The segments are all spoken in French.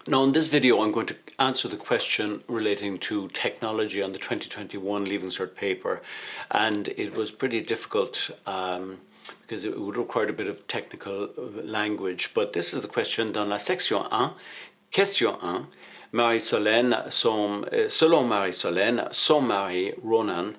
Now, in this video, I'm going to answer the question relating to technology on the 2021 Leaving Cert paper. And it was pretty difficult because it would require a bit of technical language. But this is the question dans la section 1, question 1. Marie-Solène, selon Marie-Solène, son mari, Ronan,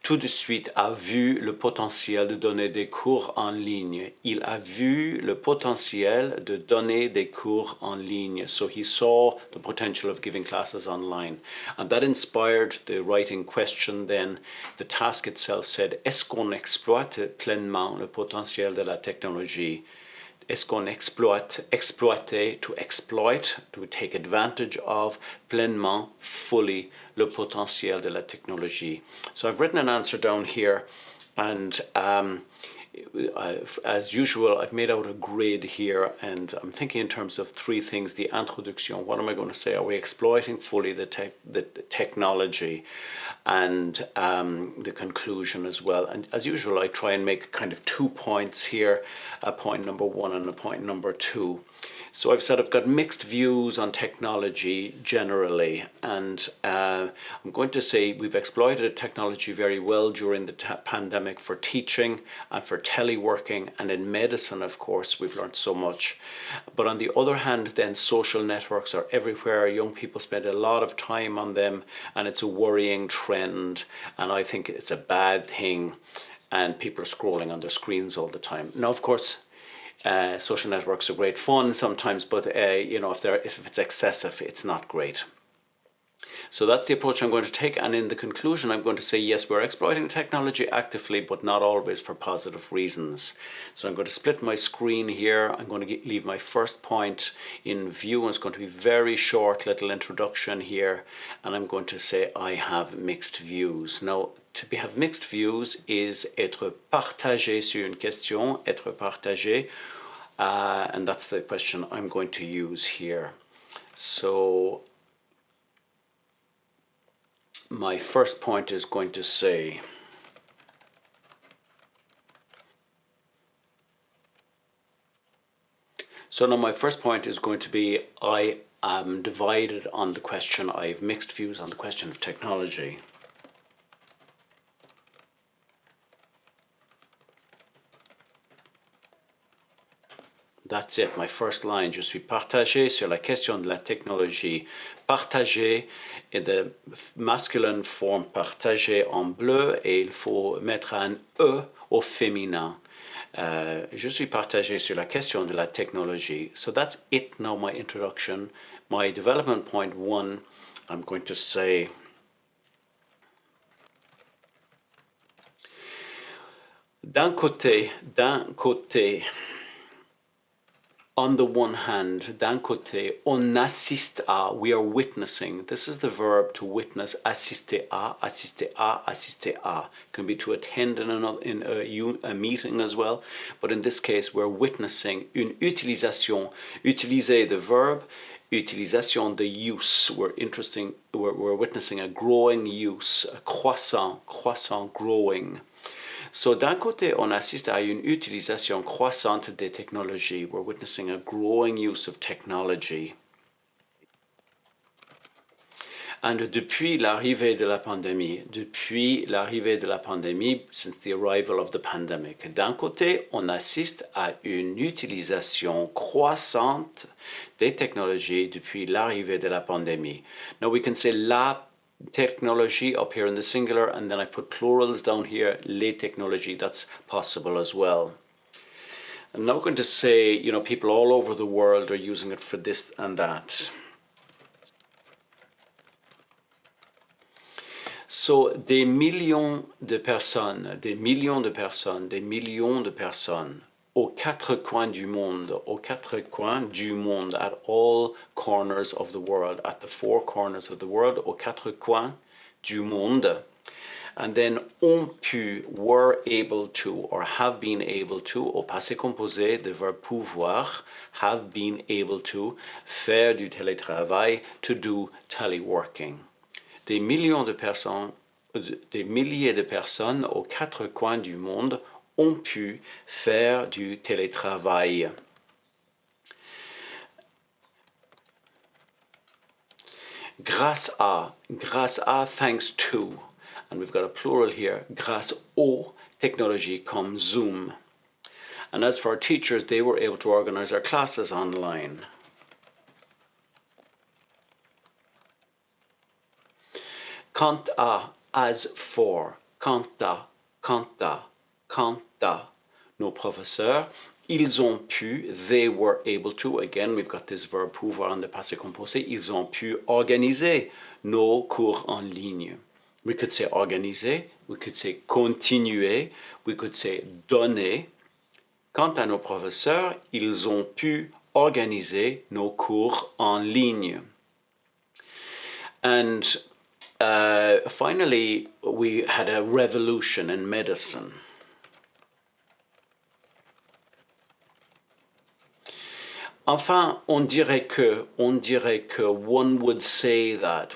tout de suite a vu le potentiel de donner des cours en ligne. Il a vu le potentiel de donner des cours en ligne. So he saw the potential of giving classes online. And that inspired the writing question then. The task itself said, est-ce qu'on exploite pleinement le potentiel de la technologie? Est-ce qu'on exploiter, to exploit, to take advantage of, pleinement, fully, le potentiel de la technologie. So I've written an answer down here, and as usual, I've made out a grid here, and I'm thinking in terms of three things. The introduction, what am I going to say? Are we exploiting fully the technology? And the conclusion as well. And as usual, I try and make kind of 2 points here, a point number 1 and a point number 2. So I've said I've got mixed views on technology generally, and I'm going to say we've exploited technology very well during the pandemic for teaching and for teleworking, and in medicine, of course, we've learned so much. But on the other hand, then social networks are everywhere. Young people spend a lot of time on them, and it's a worrying trend, and I think it's a bad thing, and people are scrolling on their screens all the time. Now, of course, social networks are great fun sometimes, but if it's excessive, it's not great. So that's the approach I'm going to take, and in the conclusion I'm going to say yes, we're exploiting technology actively, but not always for positive reasons. So I'm going to split my screen here. I'm going to leave my first point in view, and it's going to be very short little introduction here, and I'm going to say I have mixed views. Now, to have mixed views is être partagé sur une question, être partagé, and that's the question I'm going to use here. So my first point is going to say, so now my first point is going to be, I am divided on the question, I have mixed views on the question of technology. That's it, my first line. Je suis partagé sur la question de la technologie. Partagé est de masculine forme partagé en bleu, et il faut mettre un E au féminin. Je suis partagé sur la question de la technologie. So that's it now, my introduction. My development point 1, I'm going to say, d'un côté, on the one hand, d'un côté, on assiste à, we are witnessing. This is the verb to witness, assister à, assister à, assister à. Can be to attend in a meeting as well, but in this case, we're witnessing une utilisation. Utiliser, the verb, utilisation, the use. We're witnessing a growing use, a croissant, growing. So d'un côté, on assiste à une utilisation croissante des technologies. We're witnessing a growing use of technology. And depuis l'arrivée de la pandémie, since the arrival of the pandemic, d'un côté, on assiste à une utilisation croissante des technologies depuis l'arrivée de la pandémie. Now we can say la technology up here in the singular, and then I've put plurals down here, les technologies, that's possible as well. I'm now going to say, people all over the world are using it for this and that. So, des millions de personnes, aux quatre coins du monde, at all corners of the world, at the four corners of the world, aux quatre coins du monde. And then ont pu, were able to, or have been able to, au passé composé, the verb pouvoir, have been able to, faire du télétravail, to do teleworking. Des milliers de personnes aux quatre coins du monde ont pu faire du télétravail. grâce à, thanks to. And we've got a plural here, grâce aux technologies comme Zoom. And as for our teachers, they were able to organize our classes online. Quant à, as for, quant à, nos professeurs, ils ont pu, they were able to, again, we've got this verb pouvoir on the passé composé, ils ont pu organiser nos cours en ligne. We could say organiser, we could say continuer, we could say donner. Quant à nos professeurs, ils ont pu organiser nos cours en ligne. And finally, we had a revolution in medicine. Enfin, on dirait que, one would say that,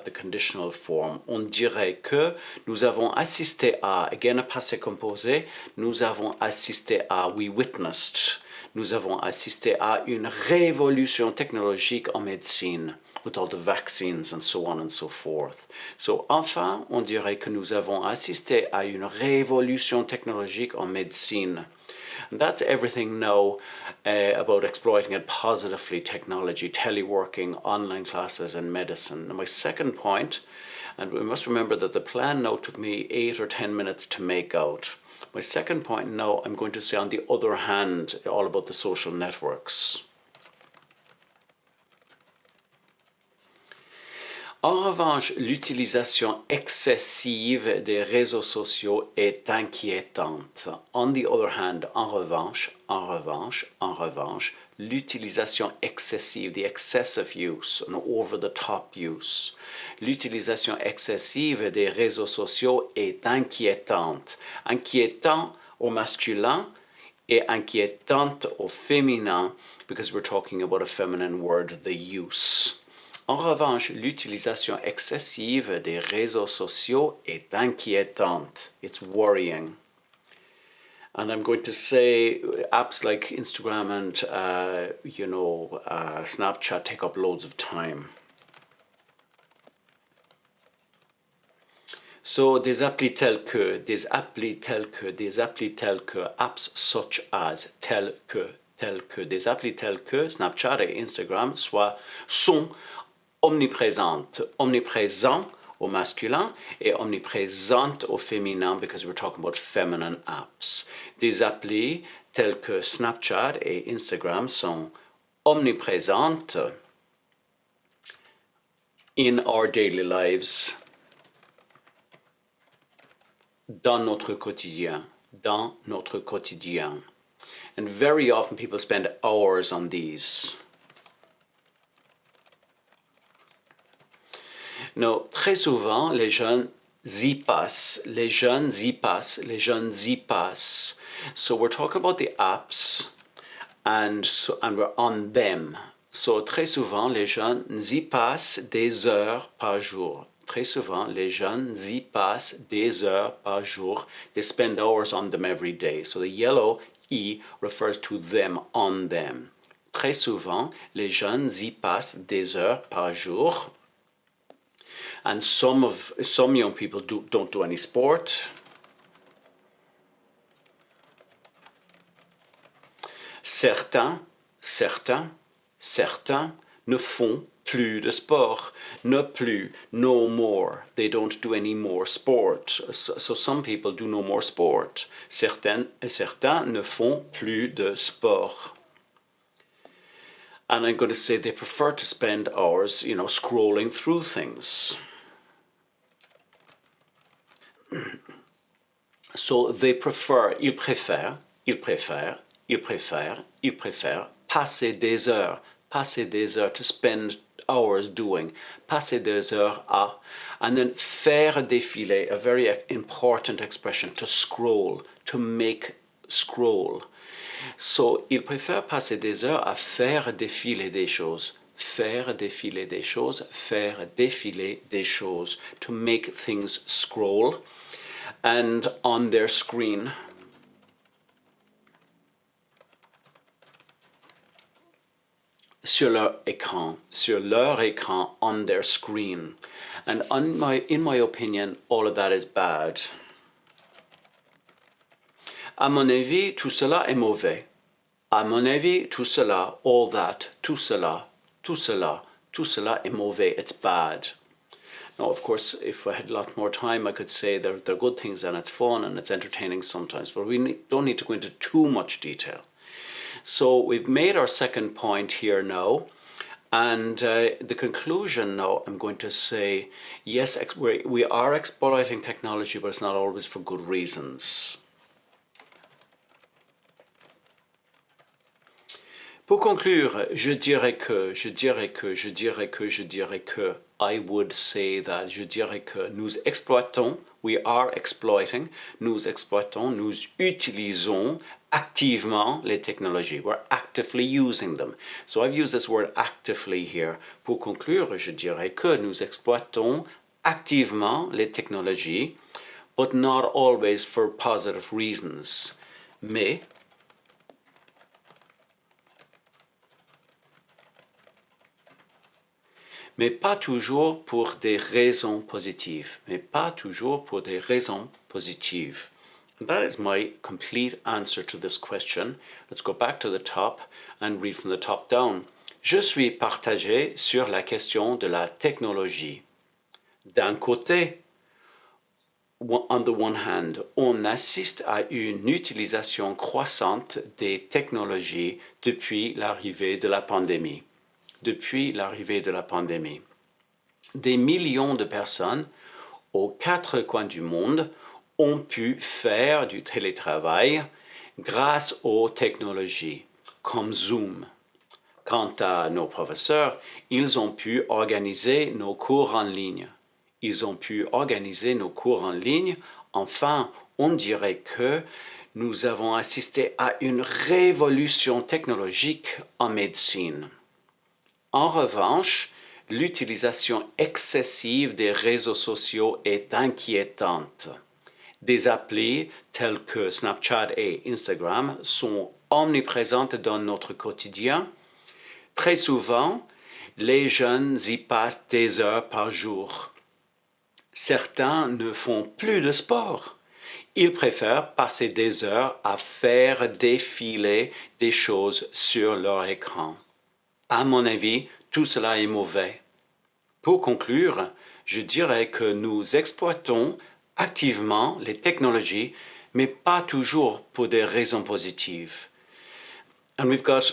the conditional form, on dirait que, nous avons assisté à, again a passé composé, nous avons assisté à, we witnessed, nous avons assisté à une révolution technologique en médecine, with all the vaccines and so on and so forth. So, enfin, on dirait que nous avons assisté à une révolution technologique en médecine. And that's everything now about exploiting it positively, technology, teleworking, online classes and medicine. And my second point, and we must remember that the plan now took me 8 or 10 minutes to make out. My second point now, I'm going to say on the other hand, all about the social networks. En revanche, l'utilisation excessive des réseaux sociaux est inquiétante. On the other hand, en revanche, l'utilisation excessive, the excessive use, an over-the-top use, l'utilisation excessive des réseaux sociaux est inquiétante. Inquiétant au masculin et inquiétante au féminin, because we're talking about a feminine word, the use. En revanche, l'utilisation excessive des réseaux sociaux est inquiétante. It's worrying. And I'm going to say apps like Instagram and, Snapchat take up loads of time. So des applis tels que, apps such as, des applis tels que Snapchat et Instagram sont omniprésent au masculin et omniprésente au féminin, because we're talking about feminine apps. Des applis tels que Snapchat et Instagram sont omniprésentes in our daily lives, dans notre quotidien. And very often people spend hours on these. No, très souvent, les jeunes y passent. So we're talking about the apps and we're on them. So très souvent, les jeunes y passent des heures par jour. Très souvent, les jeunes y passent des heures par jour. They spend hours on them every day. So the yellow E refers to them, on them. Très souvent, les jeunes y passent des heures par jour. And some young people don't do any sport. Certains ne font plus de sport. No more. They don't do any more sport. So some people do no more sport. Certains ne font plus de sport. And I'm going to say they prefer to spend hours, scrolling through things. So ils préfèrent passer des heures, to spend hours doing, passer des heures à, and then faire défiler, a very important expression, to scroll, to make scroll. So, ils préfèrent passer des heures à faire défiler des choses. Faire défiler des choses, to make things scroll, and on their screen. sur leur écran, on their screen. And in my opinion, all of that is bad. À mon avis, tout cela est mauvais. À mon avis, tout cela, all that, tout cela est mauvais. It's bad. Now, of course, if I had a lot more time, I could say they're good things and it's fun and it's entertaining sometimes, but we don't need to go into too much detail. So we've made our second point here now. And the conclusion now, I'm going to say, yes, we are exploiting technology, but it's not always for good reasons. Pour conclure, je dirais que, I would say that, je dirais que nous exploitons, we are exploiting, nous exploitons, nous utilisons activement les technologies. We're actively using them. So I've used this word actively here. Pour conclure, je dirais que nous exploitons activement les technologies, but not always for positive reasons. Mais pas toujours pour des raisons positives. Mais pas toujours pour des raisons positives. And that is my complete answer to this question. Let's go back to the top and read from the top down. Je suis partagé sur la question de la technologie. D'un côté, on the one hand, on assiste à une utilisation croissante des technologies depuis l'arrivée de la pandémie. Des millions de personnes aux quatre coins du monde ont pu faire du télétravail grâce aux technologies comme Zoom. Quant à nos professeurs, ils ont pu organiser nos cours en ligne. Enfin, on dirait que nous avons assisté à une révolution technologique en médecine. En revanche, l'utilisation excessive des réseaux sociaux est inquiétante. Des applis tels que Snapchat et Instagram sont omniprésentes dans notre quotidien. Très souvent, les jeunes y passent des heures par jour. Certains ne font plus de sport. Ils préfèrent passer des heures à faire défiler des choses sur leur écran. À mon avis, tout cela est mauvais. Pour conclure, je dirais que nous exploitons activement les technologies, mais pas toujours pour des raisons positives. And we've got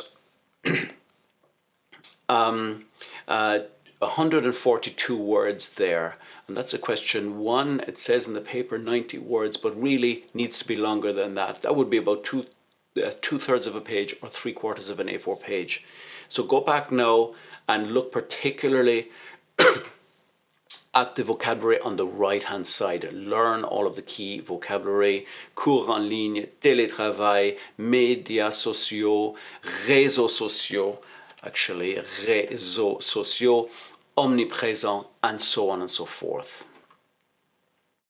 142 words there. And that's a question one. It says in the paper 90 words, but really needs to be longer than that. That would be about two-thirds of a page or three-quarters of an A4 page. So go back now and look particularly at the vocabulary on the right-hand side. Learn all of the key vocabulary. Cours en ligne, télétravail, médias sociaux, réseaux sociaux, omnipresent, and so on and so forth.